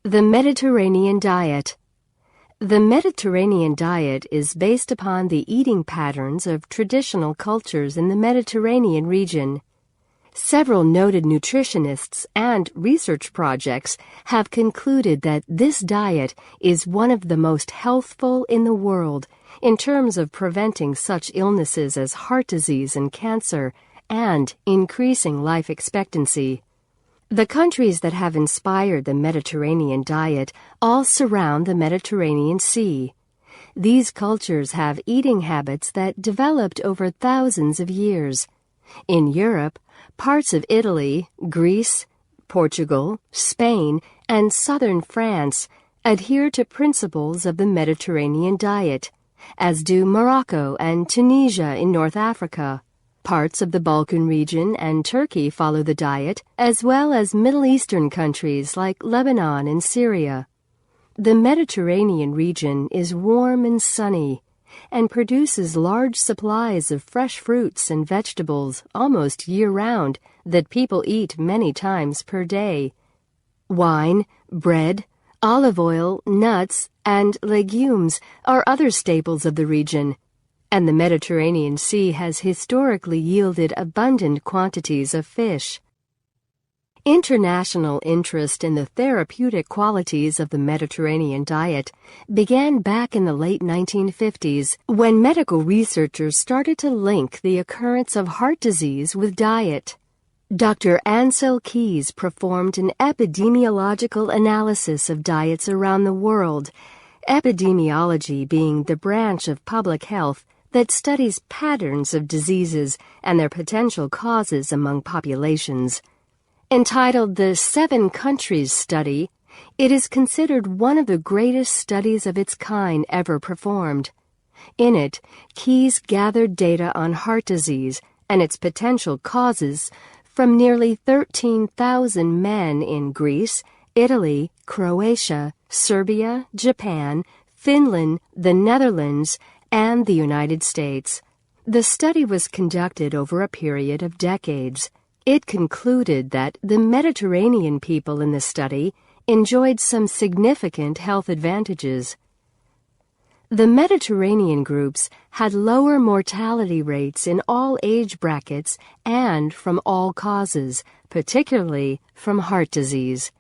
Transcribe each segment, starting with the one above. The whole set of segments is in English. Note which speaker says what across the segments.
Speaker 1: The Mediterranean diet. The Mediterranean diet is based upon the eating patterns of traditional cultures in the Mediterranean region. Several noted nutritionists and research projects have concluded that this diet is one of the most healthful in the world in terms of preventing such illnesses as heart disease and cancer and increasing life expectancy. The countries that have inspired the Mediterranean diet all surround the Mediterranean Sea. These cultures have eating habits that developed over thousands of years. In Europe, parts of Italy, Greece, Portugal, Spain, and southern France adhere to principles of the Mediterranean diet, as do Morocco and Tunisia in North Africa. Parts of the Balkan region and Turkey follow the diet, as well as Middle Eastern countries like Lebanon and Syria. The Mediterranean region is warm and sunny, and produces large supplies of fresh fruits and vegetables almost year-round that people eat many times per day. Wine, bread, olive oil, nuts, and legumes are other staples of the region, and the Mediterranean Sea has historically yielded abundant quantities of fish. International interest in the therapeutic qualities of the Mediterranean diet began back in the late 1950s when medical researchers started to link the occurrence of heart disease with diet. Dr. Ansel Keys performed an epidemiological analysis of diets around the world, epidemiology being the branch of public health that studies patterns of diseases and their potential causes among populations. Entitled the 7 Countries Study, it is considered one of the greatest studies of its kind ever performed. In it, Keys gathered data on heart disease and its potential causes from nearly 13,000 men in Greece, Italy, Croatia, Serbia, Japan, Finland, the Netherlands, and the United States. The study was conducted over a period of decades. It concluded that the Mediterranean people in the study enjoyed some significant health advantages. The Mediterranean groups had lower mortality rates in all age brackets and from all causes, particularly from heart disease.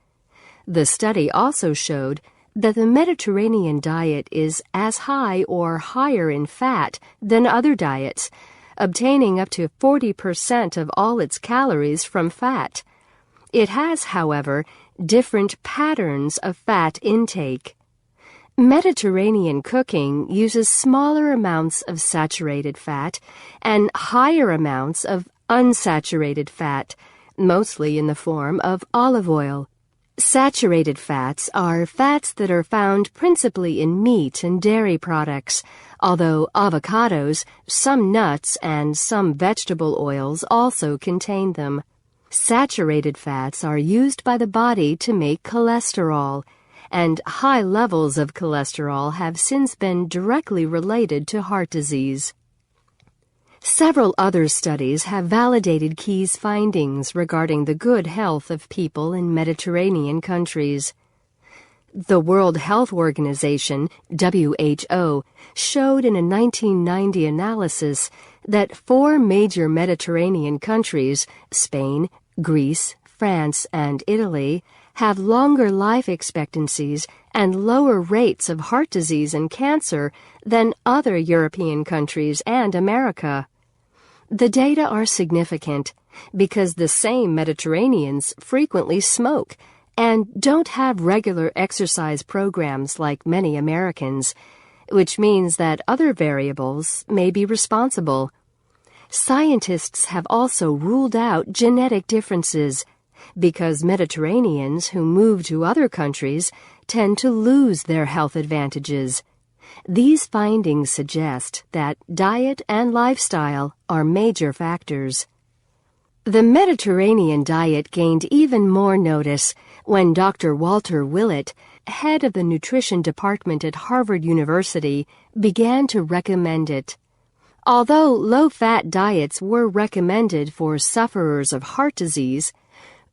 Speaker 1: The study also showed that the Mediterranean diet is as high or higher in fat than other diets, obtaining up to 40% of all its calories from fat. It has, however, different patterns of fat intake. Mediterranean cooking uses smaller amounts of saturated fat and higher amounts of unsaturated fat, mostly in the form of olive oil. Saturated fats are fats that are found principally in meat and dairy products, although avocados, some nuts, and some vegetable oils also contain them. Saturated fats are used by the body to make cholesterol, and high levels of cholesterol have since been directly related to heart disease. Several other studies have validated Keys' findings regarding the good health of people in Mediterranean countries. The World Health Organization, WHO, showed in a 1990 analysis that 4 major Mediterranean countries, Spain, Greece, France, and Italy, have longer life expectancies and lower rates of heart disease and cancer than other European countries and America. The data are significant because the same Mediterraneans frequently smoke and don't have regular exercise programs like many Americans, which means that other variables may be responsible. Scientists have also ruled out genetic differences because Mediterraneans who move to other countries tend to lose their health advantages. These findings suggest that diet and lifestyle are major factors. The Mediterranean diet gained even more notice when Dr. Walter Willett, head of the nutrition department at Harvard University, began to recommend it. Although low-fat diets were recommended for sufferers of heart disease,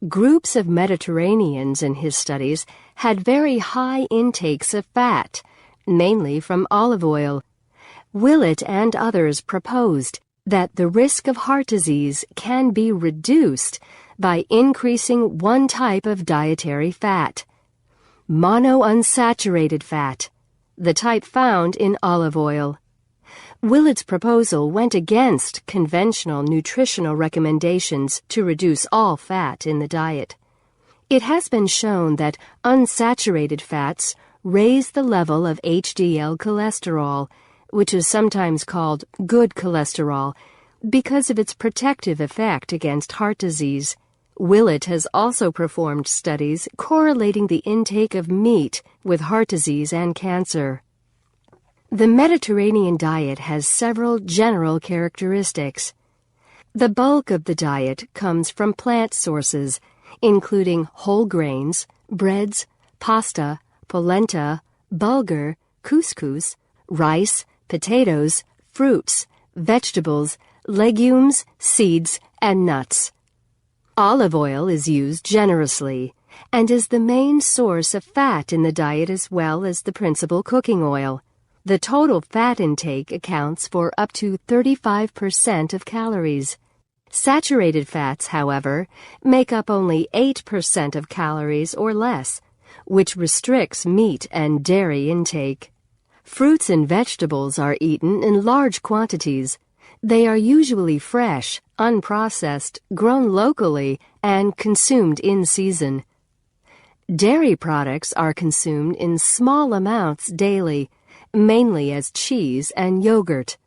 Speaker 1: Groups of Mediterraneans in his studies had very high intakes of fat, mainly from olive oil. Willett and others proposed that the risk of heart disease can be reduced by increasing one type of dietary fat, monounsaturated fat, the type found in olive oil. Willett's proposal went against conventional nutritional recommendations to reduce all fat in the diet. It has been shown that unsaturated fats raise the level of HDL cholesterol, which is sometimes called good cholesterol, because of its protective effect against heart disease. Willett has also performed studies correlating the intake of meat with heart disease and cancer. The Mediterranean diet has several general characteristics. The bulk of the diet comes from plant sources, including whole grains, breads, pasta, polenta, bulgur, couscous, rice, potatoes, fruits, vegetables, legumes, seeds, and nuts. Olive oil is used generously and is the main source of fat in the diet as well as the principal cooking oil. The total fat intake accounts for up to 35% of calories. Saturated fats, however, make up only 8% of calories or less, which restricts meat and dairy intake. Fruits and vegetables are eaten in large quantities. They are usually fresh, unprocessed, grown locally, and consumed in season. Dairy products are consumed in small amounts daily, mainly as cheese and yogurt.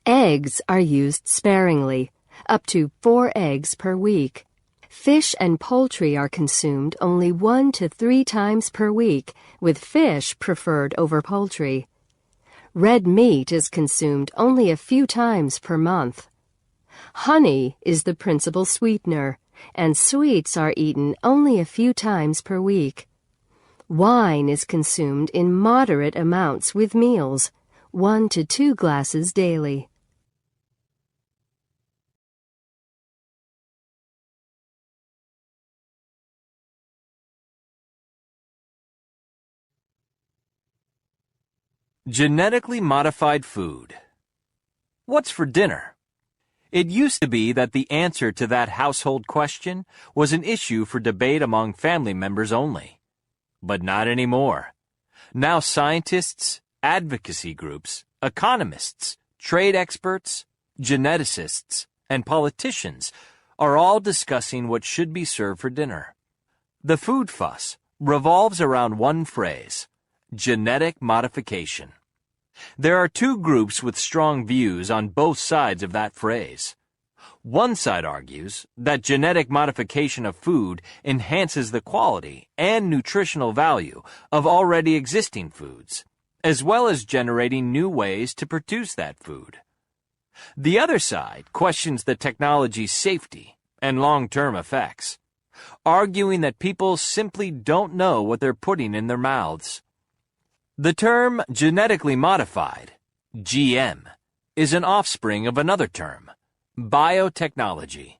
Speaker 1: Eggs are used sparingly, up to 4 eggs per week. Fish and poultry are consumed only 1 to 3 times per week, with fish preferred over poultry. Red meat is consumed only a few times per month. Honey is the principal sweetener, and sweets are eaten only a few times per week. Wine is consumed in moderate amounts with meals, 1 to 2 glasses daily.
Speaker 2: Genetically modified food. What's for dinner? It used to be that the answer to that household question was an issue for debate among family members only. But not anymore. Now scientists, advocacy groups, economists, trade experts, geneticists, and politicians are all discussing what should be served for dinner. The food fuss revolves around one phrase: genetic modification. There are two groups with strong views on both sides of that phrase. One side argues that genetic modification of food enhances the quality and nutritional value of already existing foods, as well as generating new ways to produce that food. The other side questions the technology's safety and long-term effects, arguing that people simply don't know what they're putting in their mouths. The term genetically modified, GM, is an offspring of another term, biotechnology,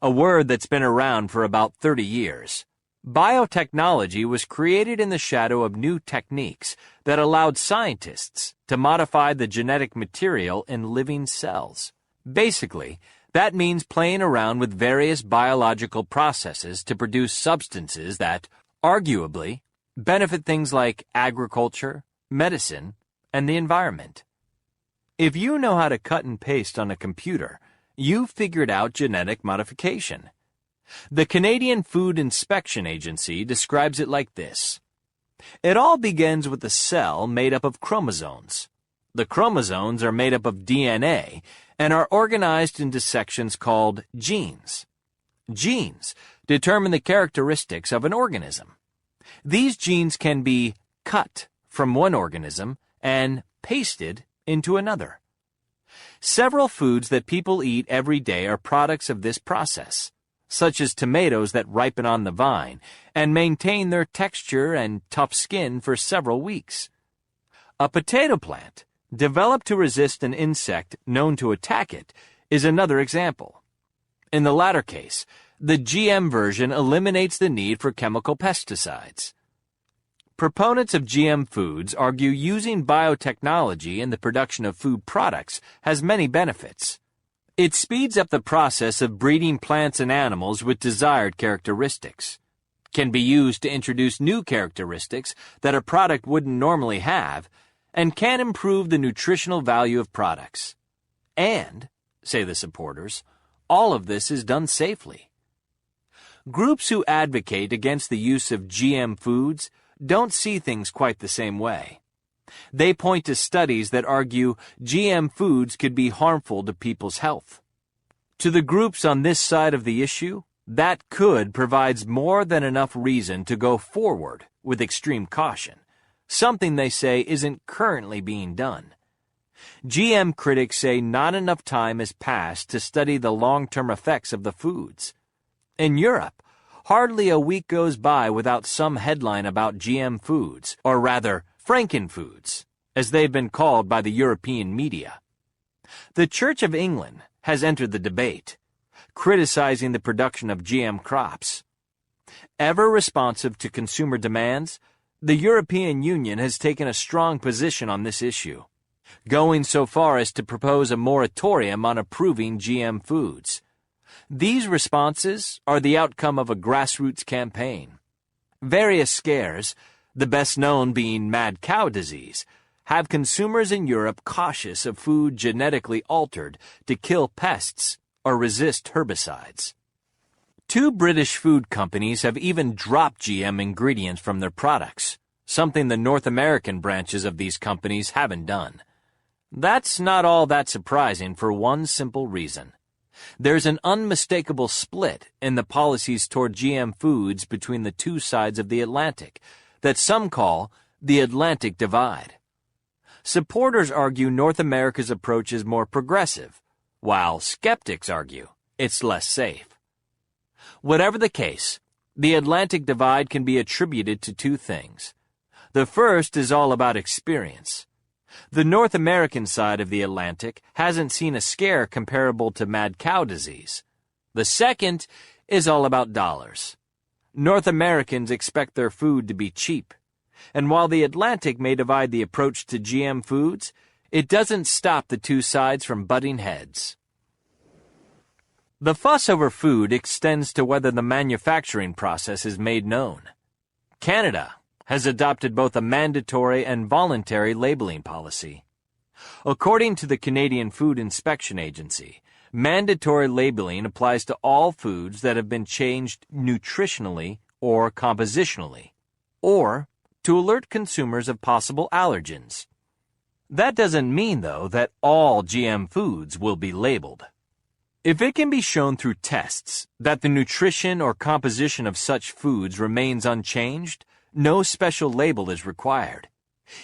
Speaker 2: a word that's been around for about 30 years. Biotechnology was created in the shadow of new techniques that allowed scientists to modify the genetic material in living cells. Basically, that means playing around with various biological processes to produce substances that, arguably, benefit things like agriculture, medicine, and the environment. If you know how to cut and paste on a computer, you've figured out genetic modification. The Canadian Food Inspection Agency describes it like this. It all begins with a cell made up of chromosomes. The chromosomes are made up of DNA and are organized into sections called genes. Genes determine the characteristics of an organism. These genes can be cut from one organism and pasted into another. Several foods that people eat every day are products of this process, such as tomatoes that ripen on the vine and maintain their texture and tough skin for several weeks. A potato plant, developed to resist an insect known to attack it, is another example. In the latter case, The GM version eliminates the need for chemical pesticides. Proponents of GM foods argue using biotechnology in the production of food products has many benefits. It speeds up the process of breeding plants and animals with desired characteristics, can be used to introduce new characteristics that a product wouldn't normally have, and can improve the nutritional value of products. And, say the supporters, all of this is done safely. Groups who advocate against the use of GM foods don't see things quite the same way. They point to studies that argue GM foods could be harmful to people's health. To the groups on this side of the issue, that could provides more than enough reason to go forward with extreme caution, something they say isn't currently being done. GM critics say not enough time has passed to study the long-term effects of the foods. In Europe, hardly a week goes by without some headline about GM foods, or rather, Frankenfoods, as they've been called by the European media. The Church of England has entered the debate, criticizing the production of GM crops. Ever responsive to consumer demands, the European Union has taken a strong position on this issue, going so far as to propose a moratorium on approving GM foods. These responses are the outcome of a grassroots campaign. Various scares, the best known being mad cow disease, have consumers in Europe cautious of food genetically altered to kill pests or resist herbicides. 2 British food companies have even dropped GM ingredients from their products, something the North American branches of these companies haven't done. That's not all that surprising for one simple reason. There's an unmistakable split in the policies toward GM foods between the two sides of the Atlantic that some call the Atlantic Divide. Supporters argue North America's approach is more progressive, while skeptics argue it's less safe. Whatever the case, the Atlantic Divide can be attributed to 2 things. The first is all about experience. The North American side of the Atlantic hasn't seen a scare comparable to mad cow disease. The second is all about dollars. North Americans expect their food to be cheap, and while the Atlantic may divide the approach to GM foods, it doesn't stop the 2 sides from butting heads. The fuss over food extends to whether the manufacturing process is made known. Canada has adopted both a mandatory and voluntary labeling policy. According to the Canadian Food Inspection Agency, mandatory labeling applies to all foods that have been changed nutritionally or compositionally, or to alert consumers of possible allergens. That doesn't mean, though, that all GM foods will be labeled. If it can be shown through tests that the nutrition or composition of such foods remains unchanged, no special label is required.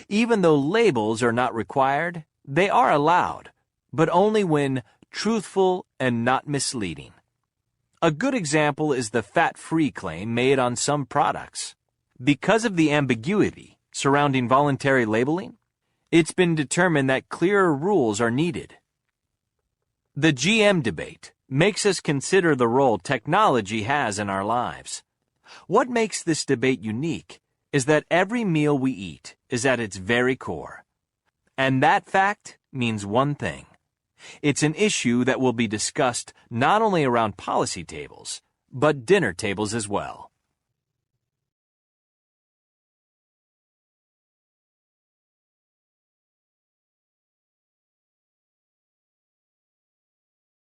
Speaker 2: Even though labels are not required, they are allowed, but only when truthful and not misleading. A good example is the fat-free claim made on some products. Because of the ambiguity surrounding voluntary labeling, it's been determined that clearer rules are needed. The GM debate makes us consider the role technology has in our lives. What makes this debate unique is that every meal we eat is at its very core. And that fact means one thing. It's an issue that will be discussed not only around policy tables, but dinner tables as well.